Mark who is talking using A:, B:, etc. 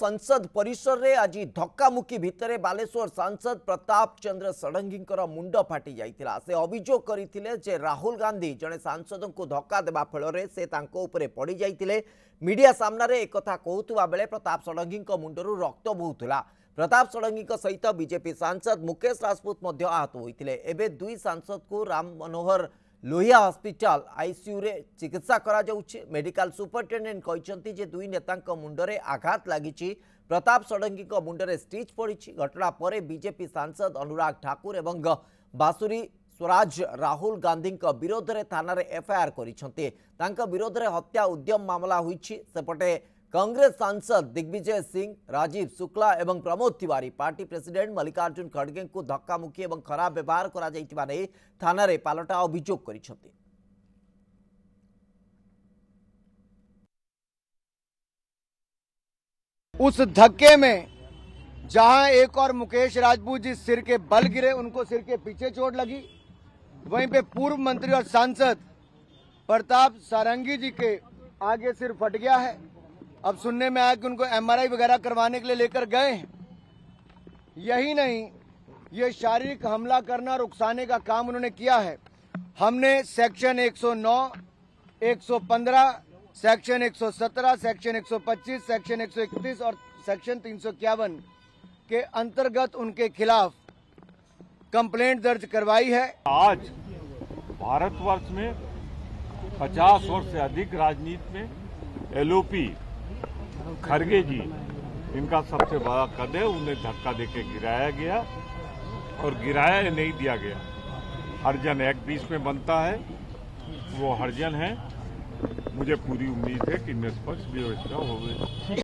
A: संसद परिसर रे आज धक्कामुक्की भितर बालेश्वर सांसद प्रताप चंद्र षडंगींकर मुंड फाटी जाइतिला। से अभियोग करथिले जे राहुल गांधी जने सांसद को धक्का देबा फल से तांको उपरे पड़ी जाइतिले। मीडिया सामना रे एक कथा कहउतबा बेले प्रताप षडंगींक मुंडरू रक्त बहुतला। प्रताप षडंगींक सहित बीजेपी सांसद मुकेश राजपूत मध्य आहत होइतिले। एबे दुई सांसद को राम मनोहर लोहिया हॉस्पिटल आईसीयू रे चिकित्सा करा जाउछि। मेडिकल सुपरिटेंडेंट कहते जे दुई नेतांक मुंडरे आघात लागिछि। प्रताप षडंगींक मुंडरे स्टिच पड़िछि। घटना पर बीजेपी सांसद अनुराग ठाकुर एवं बासुरी स्वराज राहुल गांधी विरोध में थाना रे एफआईआर करिसेंते। तांका विरोध में हत्या उद्यम मामला होइछि। सेपटे कांग्रेस सांसद दिग्विजय सिंह, राजीव शुक्ला एवं प्रमोद तिवारी पार्टी प्रेसिडेंट मल्लिकार्जुन खड़गे को धक्कामुक्की एवं खराब व्यवहार करा जाइतिबा नै थाना रे पालटा अभियोग करिसेंते।
B: उस धक्के में जहां एक और मुकेश राजपूत जी सिर के बल गिरे, उनको सिर के पीछे चोट लगी, वहीं पे पूर्व मंत्री और सांसद प्रताप षडंगी जी के आगे सिर फट गया है। अब सुनने में आया कि उनको एमआरआई वगैरह करवाने के लिए लेकर गए हैं। यही नहीं, ये शारीरिक हमला करना और उकसाने का काम उन्होंने किया है। हमने सेक्शन 109, 115, सेक्शन 117, सेक्शन 125, सेक्शन 131 और सेक्शन 351 के अंतर्गत उनके खिलाफ कंप्लेंट दर्ज करवाई है।
C: आज भारतवर्ष में 50 वर्ष से अधिक राजनीति में एलओपी खड़गे जी इनका सबसे बड़ा कद है। उन्हें धक्का देके गिराया गया और गिराया नहीं दिया गया। हरिजन एक्ट 20 में बनता है, वो हरिजन है। मुझे पूरी उम्मीद है कि निष्पक्ष व्यवस्था होगी।